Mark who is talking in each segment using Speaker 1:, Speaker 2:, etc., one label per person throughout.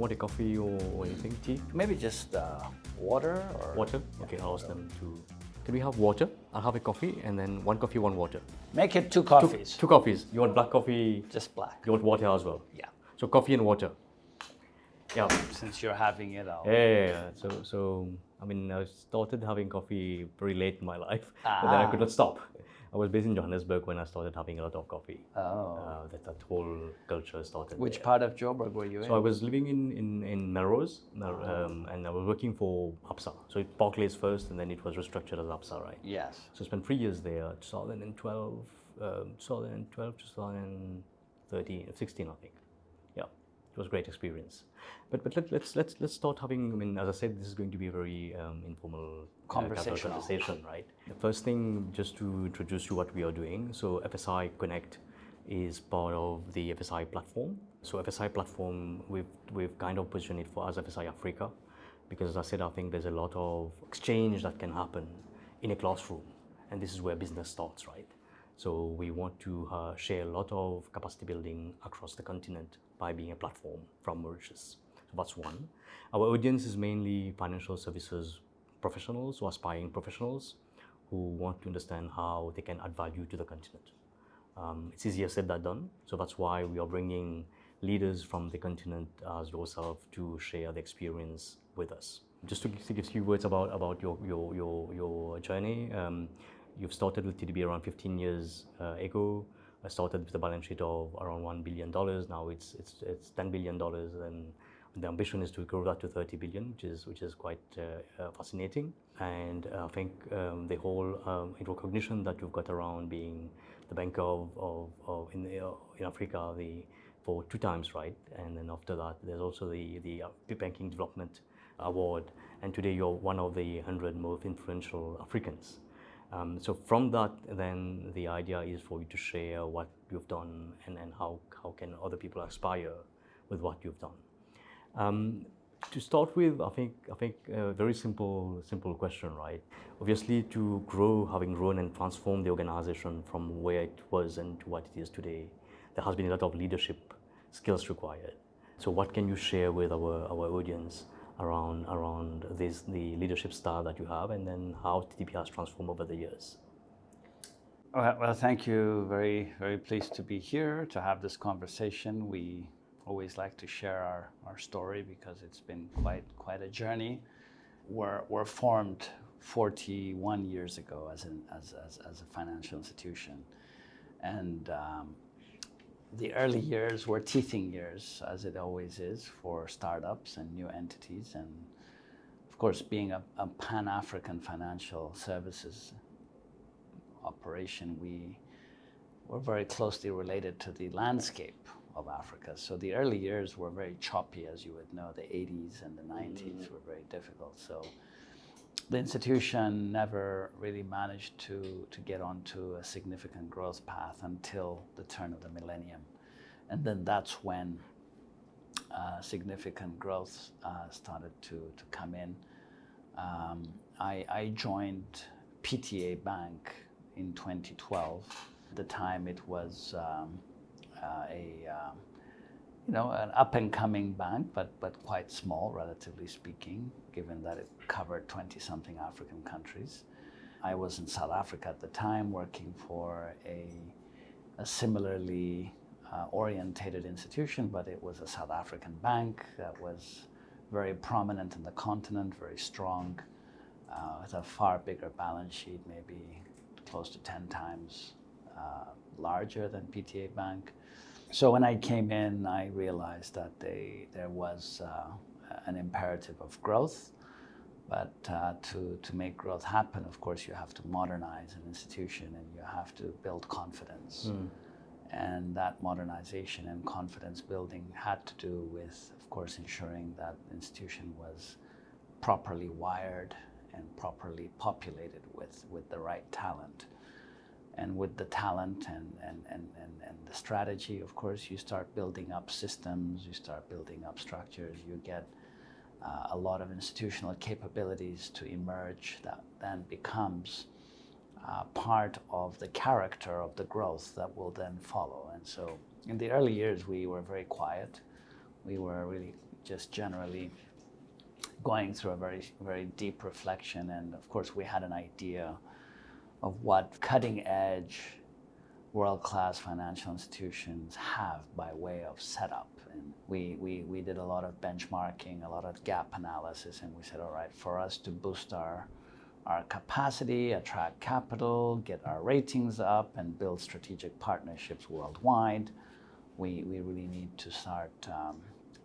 Speaker 1: want a coffee or anything? Tea?
Speaker 2: Maybe just water or...
Speaker 1: Water? Okay, I'll ask them to... Can we have water? I'll have a coffee and then one coffee, one water.
Speaker 2: Make it 2 coffees.
Speaker 1: Two coffees. You want black coffee?
Speaker 2: Just black.
Speaker 1: You want water as well?
Speaker 2: Yeah.
Speaker 1: So coffee and water. Yeah.
Speaker 2: Since you're having it, I'll...
Speaker 1: Yeah. So I mean, I started having coffee very late in my life, but then I could not stop. I was based in Johannesburg when I started having a lot of coffee.
Speaker 2: Oh.
Speaker 1: That whole culture started.
Speaker 2: Which
Speaker 1: there.
Speaker 2: part of Joburg were you in?
Speaker 1: So I was living in Melrose, and I was working for ABSA. So it Barclays first, and then it was restructured as ABSA, right?
Speaker 2: Yes.
Speaker 1: So I spent 3 years there, 2012, 2013, 16, I think. Yeah, it was a great experience. But let's start having. I mean, as I said, this is going to be a very informal conversation, right? The first thing, just to introduce you what we are doing. So FSI Connect is part of the FSI platform. So FSI platform, we've kind of positioned it for as FSI Africa, because as I said, I think there's a lot of exchange that can happen in a classroom, and this is where business starts, right? So we want to share a lot of capacity building across the continent by being a platform from Mauritius. So that's one. Our audience is mainly financial services professionals or aspiring professionals who want to understand how they can add value to the continent. It's easier said than done, so that's why we are bringing leaders from the continent as yourself to share the experience with us. Just to give a few words about your journey. You've started with TDB around 15 years ago. I started with a balance sheet of around $1 billion. Now it's $10 billion, and the ambition is to grow that to 30 billion, which is quite fascinating. And I think the whole recognition that you've got around being the bank in Africa for 2 times, right? And then after that, there's also the Banking Development Award. And today you're one of the 100 most influential Africans. So from that, then the idea is for you to share what you've done and how can other people aspire with what you've done. To start with, I think a very simple question, right? Obviously, to grow, having grown and transformed the organization from where it was and to what it is today, there has been a lot of leadership skills required. So what can you share with our audience around the leadership style that you have, and then how TDB has transformed over the years?
Speaker 2: Well, thank you. Very, very pleased to be here to have this conversation. We always like to share our story because it's been quite a journey. We're formed 41 years ago as a financial institution, and the early years were teething years, as it always is for startups and new entities. And of course, being a Pan-African financial services operation, we were very closely related to the landscape of Africa. So the early years were very choppy, as you would know. The 80s and the 90s were very difficult. So the institution never really managed to get onto a significant growth path until the turn of the millennium. And then that's when significant growth started to come in. I joined PTA Bank in 2012. At the time it was an up-and-coming bank, but quite small, relatively speaking, given that it covered 20-something African countries. I was in South Africa at the time, working for a similarly orientated institution, but it was a South African bank that was very prominent in the continent, very strong, with a far bigger balance sheet, maybe close to 10 times larger than PTA Bank. So when I came in, I realized that there was an imperative of growth, but to make growth happen, of course, you have to modernize an institution and you have to build confidence. And that modernization and confidence building had to do with, of course, ensuring that the institution was properly wired and properly populated with the right talent. And with the talent and the strategy, of course, you start building up systems, you start building up structures, you get a lot of institutional capabilities to emerge that then becomes part of the character of the growth that will then follow. And so in the early years, we were very quiet. We were really just generally going through a very, very deep reflection. And of course, we had an idea of what cutting-edge, world-class financial institutions have by way of setup. And we did a lot of benchmarking, a lot of gap analysis, and we said, all right, for us to boost our capacity, attract capital, get our ratings up, and build strategic partnerships worldwide, we really need to start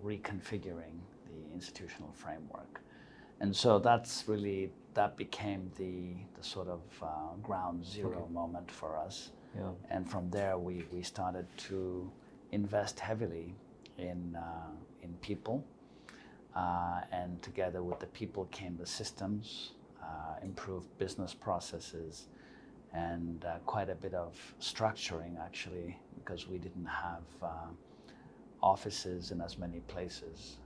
Speaker 2: reconfiguring the institutional framework. And so that became the sort of ground zero moment for us.
Speaker 1: Yeah.
Speaker 2: And from there, we started to invest heavily in people. And together with the people came the systems, improved business processes, and quite a bit of structuring, actually, because we didn't have offices in as many places.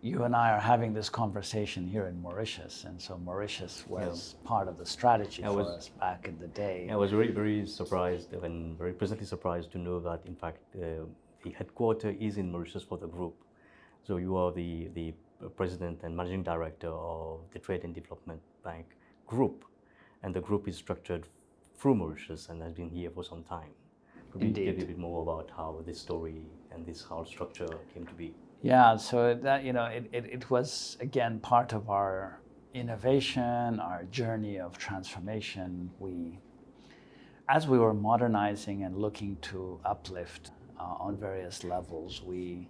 Speaker 2: You and I are having this conversation here in Mauritius, and so Mauritius was part of the strategy for us back in the day.
Speaker 1: I was very, very surprised and very pleasantly surprised to know that, in fact, the headquarters is in Mauritius for the group. So you are the president and managing director of the Trade and Development Bank Group, and the group is structured through Mauritius and has been here for some time. Could you tell a bit more about how this story and this whole structure came to be?
Speaker 2: Yeah, so that, it was, again, part of our innovation, our journey of transformation. As we were modernizing and looking to uplift on various levels, we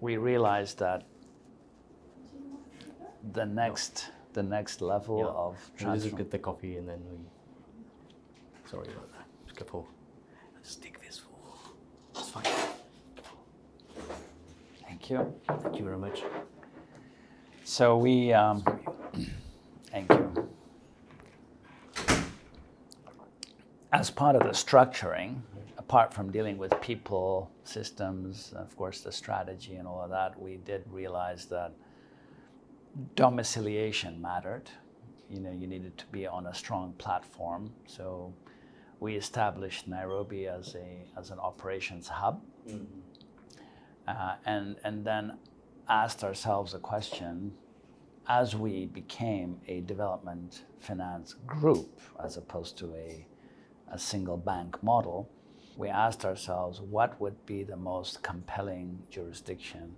Speaker 2: realized that the next level of
Speaker 1: transformation. Just get the coffee and then sorry about that. Just careful. I'll just take this for. It's fine.
Speaker 2: Thank you.
Speaker 1: Thank you very much.
Speaker 2: So thank you. As part of the structuring, apart from dealing with people, systems, of course, the strategy and all of that, we did realize that domiciliation mattered. You needed to be on a strong platform. So we established Nairobi as an operations hub. Mm-hmm. And then asked ourselves a question, as we became a development finance group, as opposed to a single bank model, we asked ourselves what would be the most compelling jurisdiction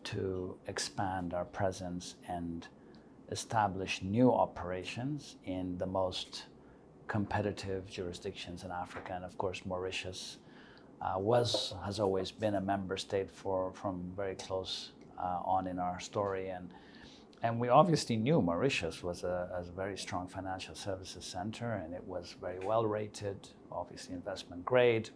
Speaker 2: to expand our presence and establish new operations in the most competitive jurisdictions in Africa. And of course, Mauritius has always been a member state from very close on in our story, and we obviously knew Mauritius was a very strong financial services center, and it was very well rated, obviously investment grade,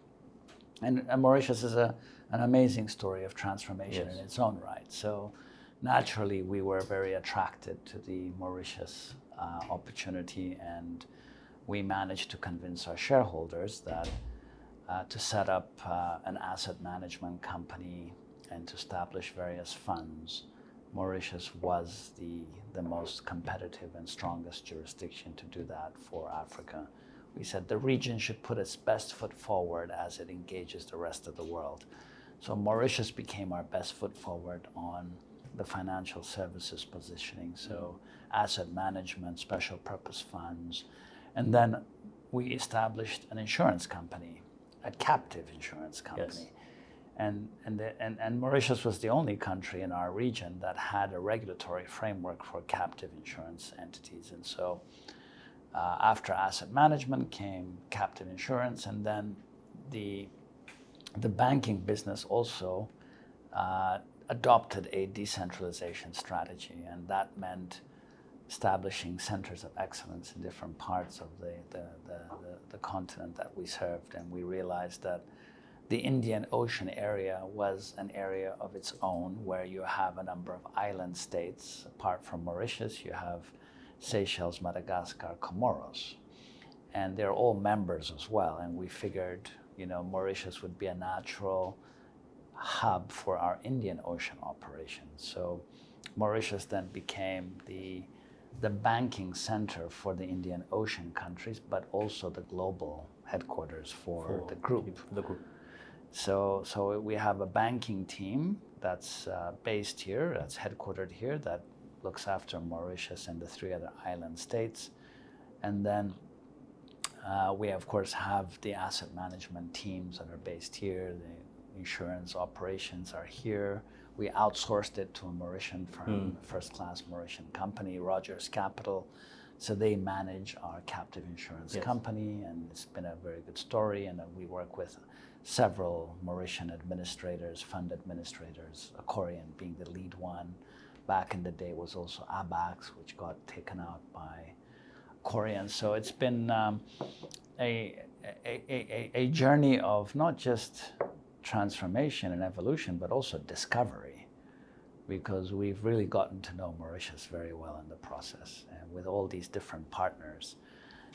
Speaker 2: and Mauritius is an amazing story of transformation in its own right. So naturally, we were very attracted to the Mauritius opportunity, and we managed to convince our shareholders that to set up an asset management company and to establish various funds, Mauritius was the most competitive and strongest jurisdiction to do that for Africa. We said the region should put its best foot forward as it engages the rest of the world. So Mauritius became our best foot forward on the financial services positioning. So asset management, special purpose funds, and then we established an insurance company, a captive insurance company. Yes. And Mauritius was the only country in our region that had a regulatory framework for captive insurance entities. And so after asset management came captive insurance, and then the banking business also adopted a decentralization strategy, and that meant establishing centers of excellence in different parts of the continent that we served. And we realized that the Indian Ocean area was an area of its own, where you have a number of island states. Apart from Mauritius, you have Seychelles, Madagascar, Comoros, and they're all members as well. And we figured, Mauritius would be a natural hub for our Indian Ocean operations. So Mauritius then became the banking center for the Indian Ocean countries, but also the global headquarters for the group. So we have a banking team that's based here, that's headquartered here, that looks after Mauritius and the 3 other island states. And then we, of course, have the asset management teams that are based here. The insurance operations are here. We outsourced it to a Mauritian firm, first-class Mauritian company, Rogers Capital. So they manage our captive insurance company, and it's been a very good story. And we work with several Mauritian administrators, fund administrators, Accorian being the lead one. Back in the day was also ABAX, which got taken out by Accorian. So it's been a journey of not just transformation and evolution, but also discovery, because we've really gotten to know Mauritius very well in the process, and with all these different partners.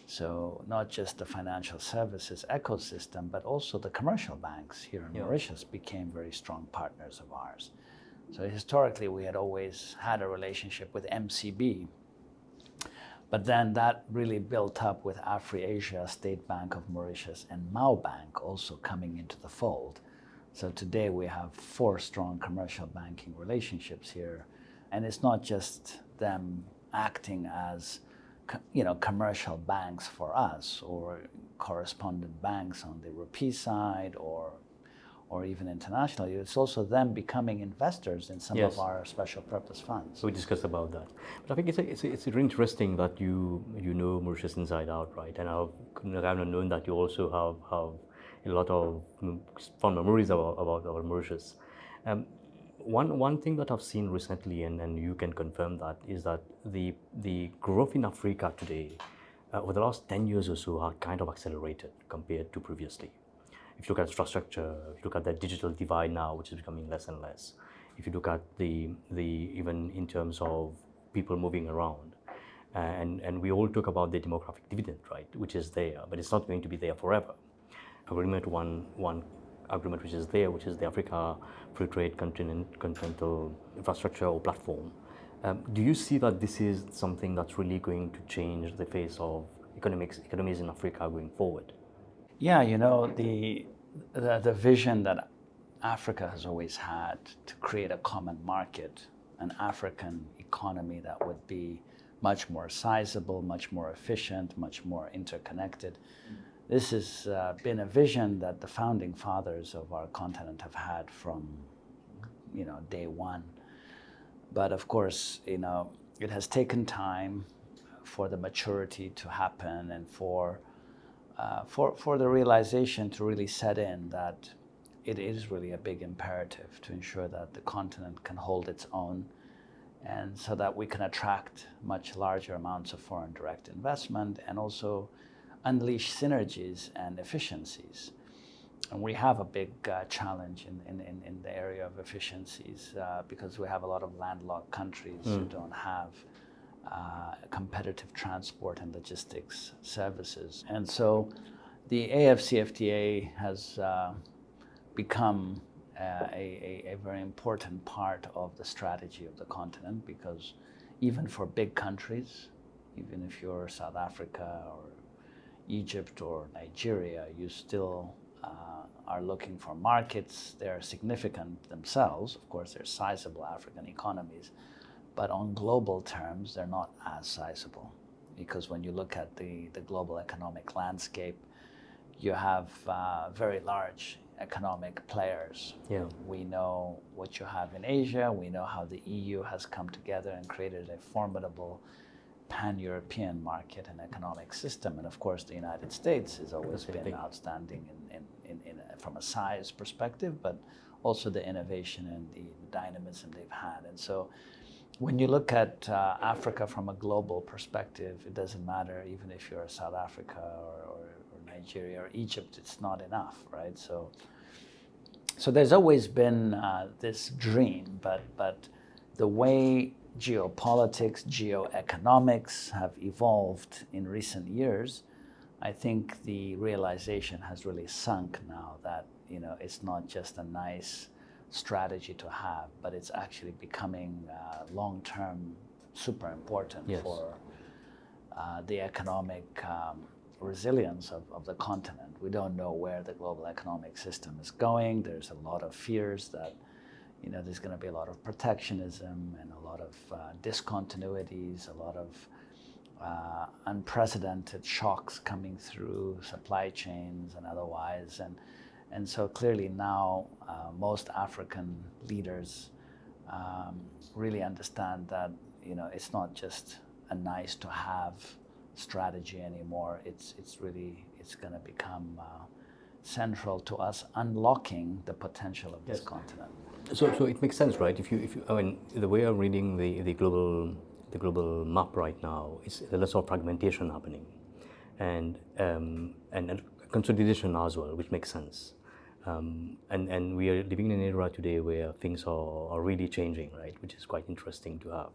Speaker 2: So not just the financial services ecosystem, but also the commercial banks here in Mauritius became very strong partners of ours. So historically, we had always had a relationship with MCB, but then that really built up with AfriAsia, State Bank of Mauritius, and Mao Bank also coming into the fold. So today we have 4 strong commercial banking relationships here, and it's not just them acting as commercial banks for us, or correspondent banks on the rupee side, or even internationally. It's also them becoming investors in some of our special purpose funds.
Speaker 1: So we discussed about that. But I think it's really interesting that you know Mauritius inside out, right? And I've known that you also have a lot of fond memories about Mauritius. One thing that I've seen recently, and you can confirm that, is that the growth in Africa today, over the last 10 years or so, are kind of accelerated compared to previously. If you look at infrastructure, if you look at the digital divide now, which is becoming less and less, if you look at the even in terms of people moving around, and we all talk about the demographic dividend, right, which is there, but it's not going to be there forever. Agreement one agreement which is there, which is the Africa Free Trade Continental Infrastructure or Platform. Do you see that this is something that's really going to change the face of economies in Africa going forward?
Speaker 2: Yeah, the vision that Africa has always had to create a common market, an African economy that would be much more sizable, much more efficient, much more interconnected. This has been a vision that the founding fathers of our continent have had from, day one. But of course, it has taken time for the maturity to happen, and for the realization to really set in that it is really a big imperative to ensure that the continent can hold its own, and so that we can attract much larger amounts of foreign direct investment and also unleash synergies and efficiencies. And we have a big challenge in the area of efficiencies because we have a lot of landlocked countries who don't have competitive transport and logistics services. And so the AFCFTA has become a very important part of the strategy of the continent, because even for big countries, even if you're South Africa or Egypt or Nigeria, you still are looking for markets. They're significant themselves. Of course, they're sizable African economies, but on global terms, they're not as sizable, because when you look at the global economic landscape, you have very large economic players.
Speaker 1: Yeah.
Speaker 2: We know what you have in Asia. We know how the EU has come together and created a formidable pan-European market and economic system. And of course, the United States has always been outstanding from a size perspective, but also the innovation and the dynamism they've had. And so when you look at Africa from a global perspective, it doesn't matter even if you're South Africa or Nigeria or Egypt, it's not enough, right? So there's always been this dream, but the way geopolitics, geoeconomics have evolved in recent years, I think the realization has really sunk now that it's not just a nice strategy to have, but it's actually becoming long-term super important for the economic resilience of the continent, we don't know where the global economic system is going. There's a lot of fears that there's going to be a lot of protectionism and a lot of discontinuities, a lot of unprecedented shocks coming through supply chains and otherwise. And so clearly now most African leaders really understand that it's not just a nice to have strategy anymore. It's going to become central to us unlocking the potential of this continent.
Speaker 1: So it makes sense, right? If you I mean, the way I'm reading the global map right now, there's a lot of fragmentation happening, and consolidation as well, which makes sense. And we are living in an era today where things are really changing, right? Which is quite interesting to have.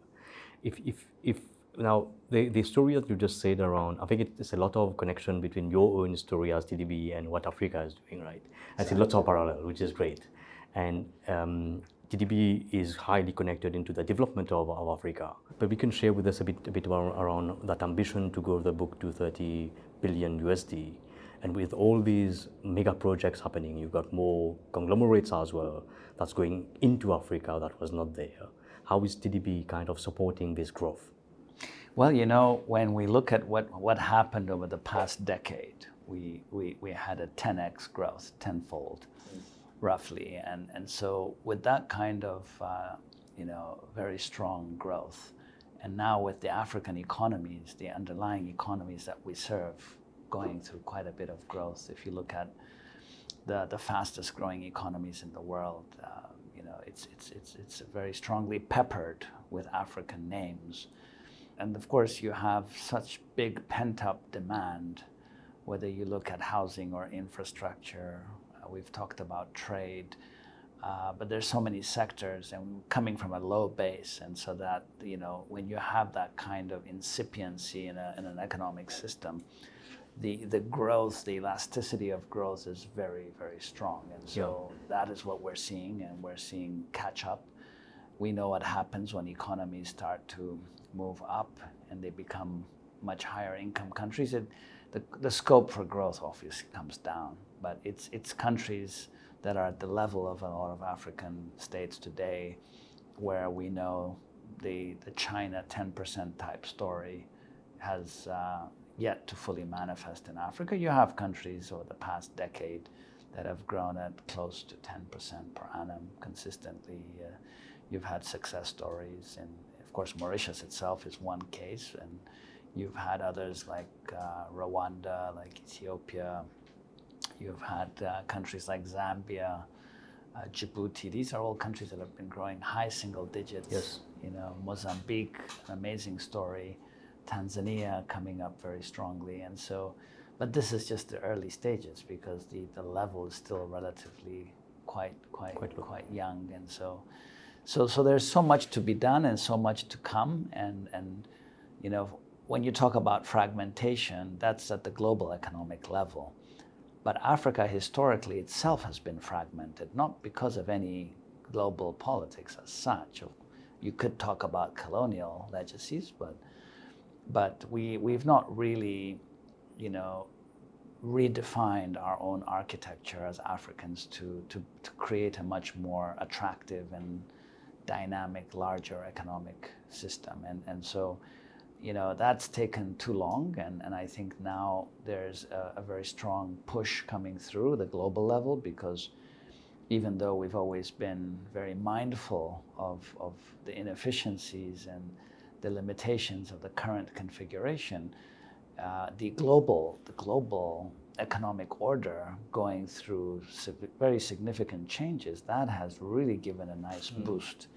Speaker 1: If now the story that you just said around, I think it's a lot of connection between your own story as TDB and what Africa is doing, right? I see lots of parallel, which is great. And TDB is highly connected into the development of Africa. But we can share with us a bit around that ambition to grow the book to $30 billion USD. And with all these mega projects happening, you've got more conglomerates as well that's going into Africa that was not there. How is TDB kind of supporting this growth?
Speaker 2: Well, when we look at what happened over the past decade, we had a 10x growth, tenfold, roughly. And so with that kind of, very strong growth, and now with the African economies, the underlying economies that we serve, going through quite a bit of growth. If you look at the fastest growing economies in the world, it's very strongly peppered with African names. And of course, you have such big pent-up demand, whether you look at housing or infrastructure. We've talked about trade, but there's so many sectors, and coming from a low base, and so that when you have that kind of incipiency in an economic system, the growth, the elasticity of growth is very, very strong. And so that is what we're seeing, and we're seeing catch up. We know what happens when economies start to move up and they become much higher income countries. The scope for growth obviously comes down, but it's countries that are at the level of a lot of African states today, where we know the China 10% type story has yet to fully manifest in Africa. You have countries over the past decade that have grown at close to 10% per annum consistently. You've had success stories, and of course Mauritius itself is one case, and you've had others like Rwanda, like Ethiopia. You've had countries like Zambia, Djibouti. These are all countries that have been growing high single digits.
Speaker 1: Yes.
Speaker 2: Mozambique, an amazing story. Tanzania coming up very strongly. And so, but this is just the early stages, because the level is still relatively quite young. And so there's so much to be done and so much to come. And when you talk about fragmentation, that's at the global economic level. But Africa historically itself has been fragmented, not because of any global politics as such. You could talk about colonial legacies, but we've not really, redefined our own architecture as Africans to create a much more attractive and dynamic, larger economic system. And so, that's taken too long, and I think now there's a very strong push coming through the global level, because even though we've always been very mindful of the inefficiencies and the limitations of the current configuration, the global economic order going through very significant changes, that has really given a nice boost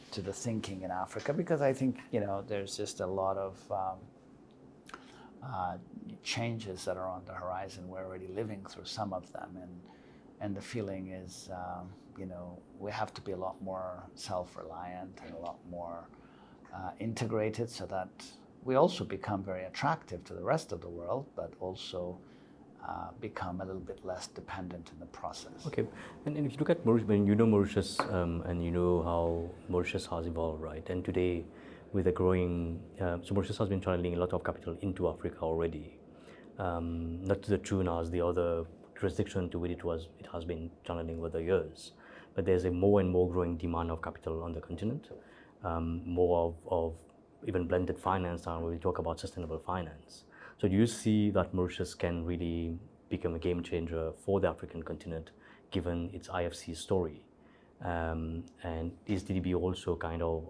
Speaker 2: to the thinking in Africa, because I think there's just a lot of changes that are on the horizon. We're already living through some of them, and the feeling is we have to be a lot more self-reliant and a lot more integrated, so that we also become very attractive to the rest of the world, but also become a little bit less dependent in the process.
Speaker 1: Okay, and if you look at Mauritius, when Mauritius, and you know how Mauritius has evolved, right? And today, with the growing, so Mauritius has been channeling a lot of capital into Africa already, not to the tune as the other jurisdiction to which it has been channeling over the years. But there's a more and more growing demand of capital on the continent, more of even blended finance, and when we talk about sustainable finance. So do you see that Mauritius can really become a game changer for the African continent, given its IFC story? And is TDB also kind of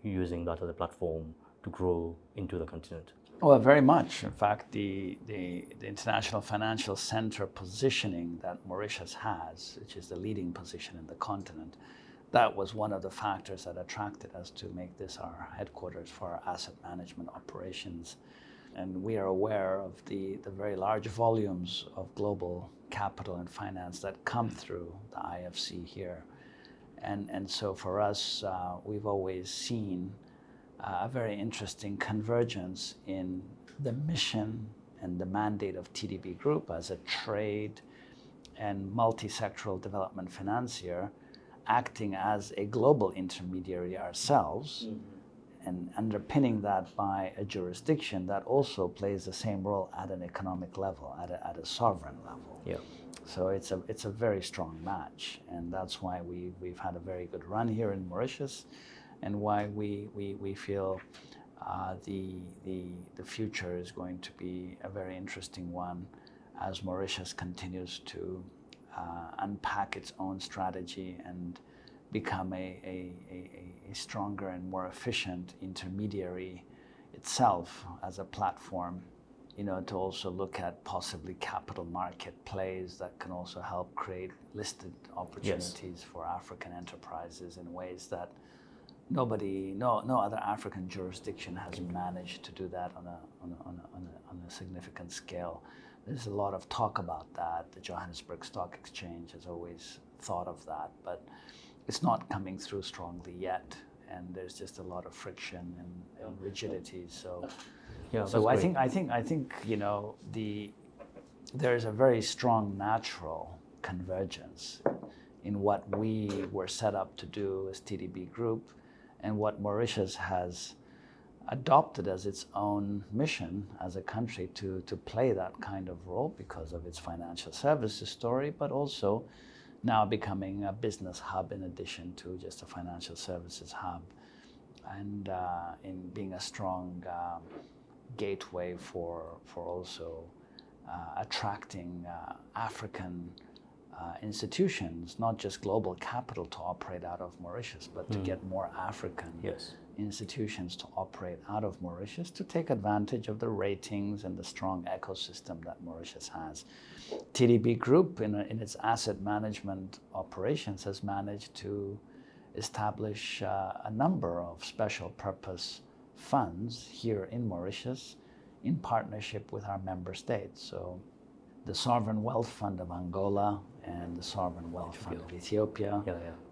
Speaker 1: using that as a platform to grow into the continent?
Speaker 2: Well, very much. In fact, the international financial center positioning that Mauritius has, which is the leading position in the continent, that was one of the factors that attracted us to make this our headquarters for our asset management operations. And we are aware of the very large volumes of global capital and finance that come through the IFC here. And so for us, we've always seen a very interesting convergence in the mission and the mandate of TDB Group as a trade and multi-sectoral development financier, acting as a global intermediary ourselves, and underpinning that by a jurisdiction that also plays the same role at an economic level, at a sovereign level.
Speaker 1: Yeah.
Speaker 2: So it's a very strong match, and that's why we've had a very good run here in Mauritius, and why we feel the future is going to be a very interesting one as Mauritius continues to unpack its own strategy and become a stronger and more efficient intermediary itself as a platform, to also look at possibly capital market plays that can also help create listed opportunities for African enterprises in ways that no other African jurisdiction has managed to do that on a significant scale. There's a lot of talk about that. The Johannesburg Stock Exchange has always thought of that, but it's not coming through strongly yet, and there's just a lot of friction and rigidity. So, I think there's a very strong natural convergence in what we were set up to do as TDB Group, and what Mauritius has adopted as its own mission as a country to play that kind of role because of its financial services story, but also now becoming a business hub in addition to just a financial services hub, and in being a strong gateway for also attracting African institutions, not just global capital to operate out of Mauritius, but to get more African institutions to operate out of Mauritius to take advantage of the ratings and the strong ecosystem that Mauritius has. TDB Group, in its asset management operations, has managed to establish a number of special purpose funds here in Mauritius in partnership with our member states. So the Sovereign Wealth Fund of Angola and the Sovereign Wealth Fund of Ethiopia,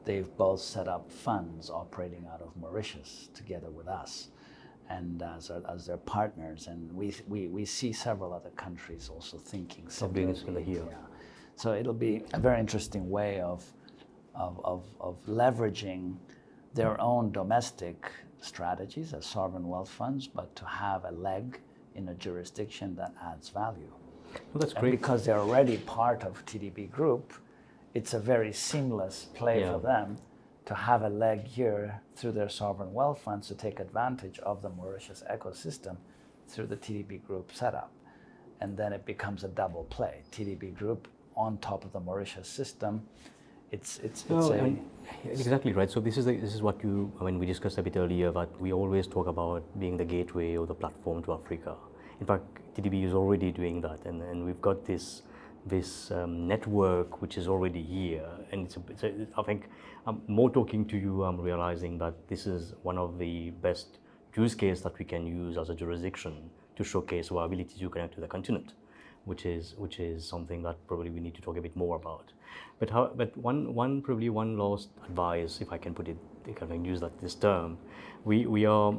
Speaker 2: they've both set up funds operating out of Mauritius together with us, and as their partners. And we see several other countries also thinking similarly. So it'll be a very interesting way of leveraging their own domestic strategies as sovereign wealth funds, but to have a leg in a jurisdiction that adds value.
Speaker 1: Well, that's great.
Speaker 2: And because they're already part of TDB Group, it's a very seamless play for them to have a leg here through their sovereign wealth funds to take advantage of the Mauritius ecosystem through the TDB Group setup. And then it becomes a double play. TDB Group on top of the Mauritius system.
Speaker 1: Exactly right. So this is what we discussed a bit earlier, that we always talk about being the gateway or the platform to Africa. In fact, TDB is already doing that, and we've got this network which is already here. And I think more talking to you, I'm realizing that this is one of the best use cases that we can use as a jurisdiction to showcase our ability to connect to the continent, which is something that probably we need to talk a bit more about. But one last advice, if I can put it, if I can use this term, we are.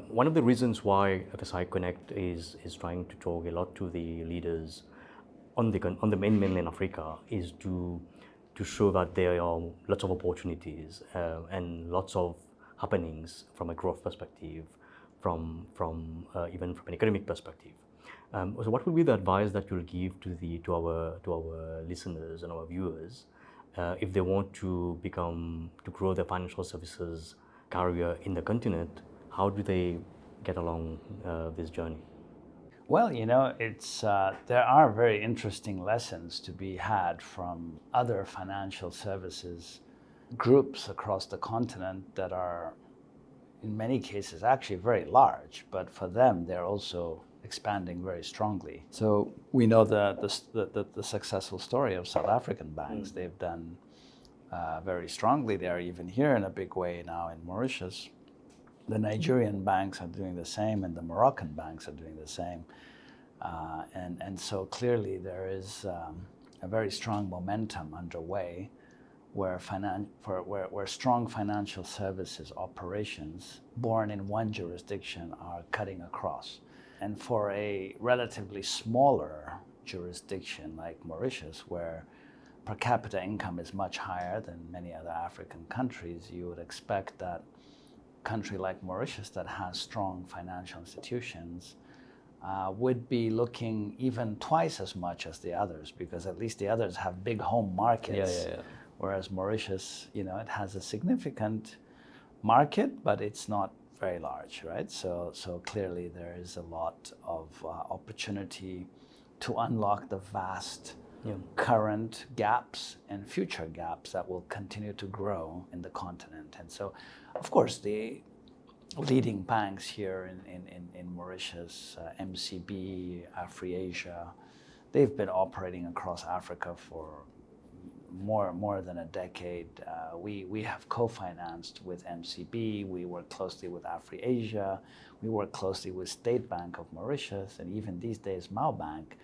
Speaker 1: One of the reasons why FSI Connect is trying to talk a lot to the leaders on the mainland Africa is to show that there are lots of opportunities and lots of happenings from a growth perspective, from even from an economic perspective. So what would be the advice that you'll give to our listeners and our viewers if they want to grow their financial services career in the continent? How do they get along this journey?
Speaker 2: Well, there are very interesting lessons to be had from other financial services groups across the continent that are, in many cases, actually very large, but for them, they're also expanding very strongly. So we know the successful story of South African banks. They've done very strongly. They are even here in a big way now in Mauritius. The Nigerian banks are doing the same, and the Moroccan banks are doing the same. And so clearly there is a very strong momentum underway where strong financial services operations born in one jurisdiction are cutting across. And for a relatively smaller jurisdiction like Mauritius, where per capita income is much higher than many other African countries, you would expect that a country like Mauritius that has strong financial institutions would be looking even twice as much as the others, because at least the others have big home markets. Whereas Mauritius, it has a significant market, but it's not very large, right? So clearly there is a lot of opportunity to unlock the vast current gaps and future gaps that will continue to grow in the continent. And so, of course, the leading banks here in Mauritius, MCB, 𝗙𝗱𝗄𝗂𝘀𝗂𝗂, they've been operating across Africa for more than a decade. We have co-financed with MCB, we work closely with 𝗙𝗱𝗄𝗂𝘀𝗂𝗏, we work closely with State Bank of Mauritius, and even these days 𝗲 Bank.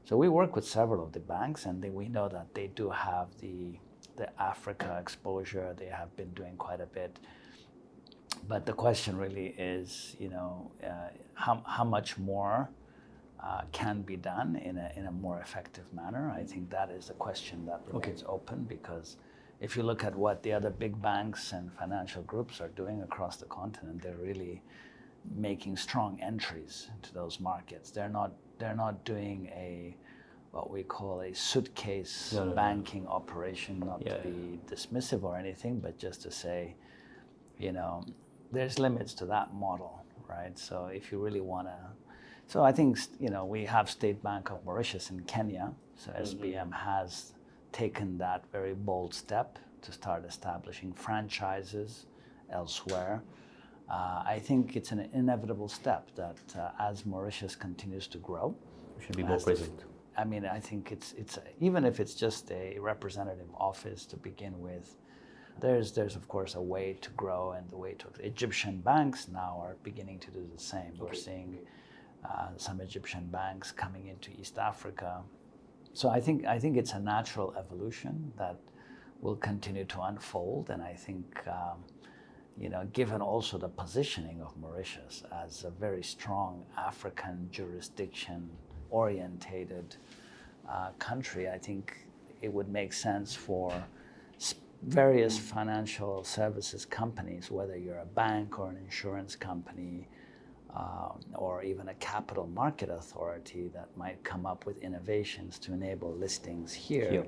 Speaker 2: So we work with several of the banks, and we know that they do have the Africa exposure. They have been doing quite a bit. But the question really is, how much more can be done in a more effective manner. I think that is a question that remains open, because if you look at what the other big banks and financial groups are doing across the continent, they're really making strong entries into those markets. They're not doing what we call a suitcase banking operation, not to be dismissive or anything, but just to say, there's limits to that model, right? So if you really want to, so I think, we have State Bank of Mauritius in Kenya. So SBM has taken that very bold step to start establishing franchises elsewhere. I think it's an inevitable step that as Mauritius continues to grow,
Speaker 1: we should be more present.
Speaker 2: I think it's even if it's just a representative office to begin with, there's of course a way to grow, and the way to Egyptian banks now are beginning to do the same. We're seeing some Egyptian banks coming into East Africa. So I think it's a natural evolution that will continue to unfold, and I think given also the positioning of Mauritius as a very strong African jurisdiction orientated country, I think it would make sense for various financial services companies, whether you're a bank or an insurance company, or even a capital market authority, that might come up with innovations to enable listings here.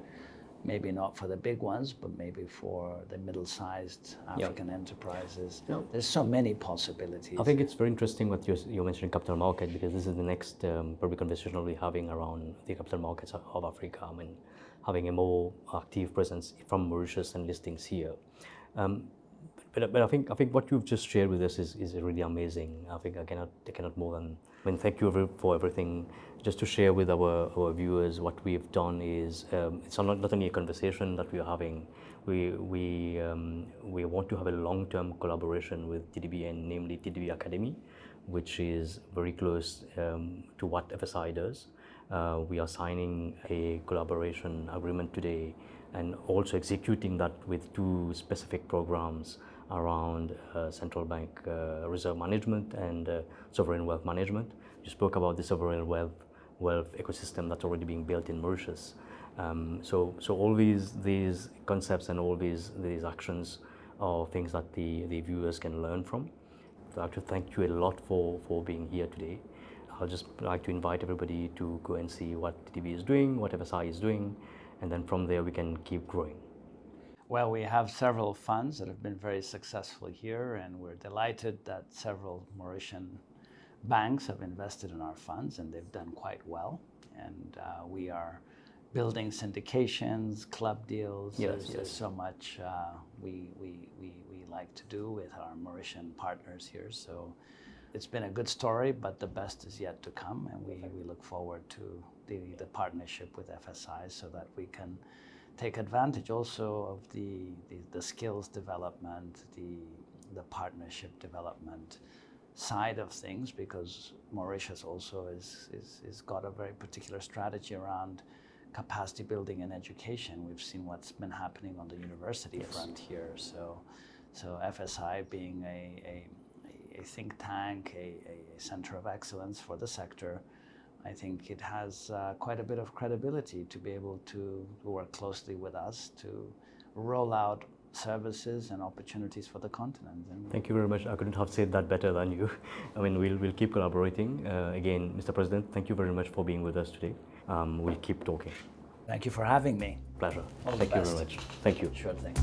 Speaker 2: Maybe not for the big ones, but maybe for the middle-sized African enterprises. There's so many possibilities.
Speaker 1: I think it's very interesting what you're mentioning capital market, because this is the next probably conversation we'll be having around the capital markets of Africa. Having a more active presence from Mauritius and listings here. But I think what you've just shared with us is really amazing. I think I cannot more than thank you for everything. Just to share with our viewers, what we've done is it's not only a conversation that we are having. We want to have a long-term collaboration with TDB, and namely TDB Academy, which is very close to what 𝗙𝗱𝗂𝗀𝗀𝗂𝗏 does. We are signing a collaboration agreement today, and also executing that with two specific programs around central bank reserve management and sovereign wealth management. You spoke about the sovereign wealth ecosystem that's already being built in Mauritius. So all these concepts and all these actions are things that the viewers can learn from. So I have to thank you a lot for being here today. I'll just like to invite everybody to go and see what TTB is doing, what 𝗙𝗍𝗂 is doing, and then from there we can keep growing.
Speaker 2: Well, we have several funds that have been very successful here, and we're delighted that several Mauritian banks have invested in our funds, and they've done quite well. And we are building syndications, club deals. There's so much we like to do with our Mauritian partners here. So it's been a good story, but the best is yet to come, and we look forward to the partnership with 𝗙𝗍𝗂 so that we can take advantage also of the skills development, the partnership development side of things, because Mauritius also is got a very particular strategy around capacity building and education. We've seen what's been happening on the university front here. So 𝗙𝗍𝗂 being a think tank, a center of excellence for the sector, I think it has quite a bit of credibility to be able to work closely with us to roll out services and opportunities for the continent. And
Speaker 1: thank you very much. I couldn't have said that better than you. I mean, we'll keep collaborating. Again, Mr. President, thank you very much for being with us today. We'll keep talking.
Speaker 2: Thank you for having me.
Speaker 1: Pleasure.
Speaker 2: All the
Speaker 1: Thank you
Speaker 2: best.
Speaker 1: very much. Thank you.
Speaker 2: Sure thing.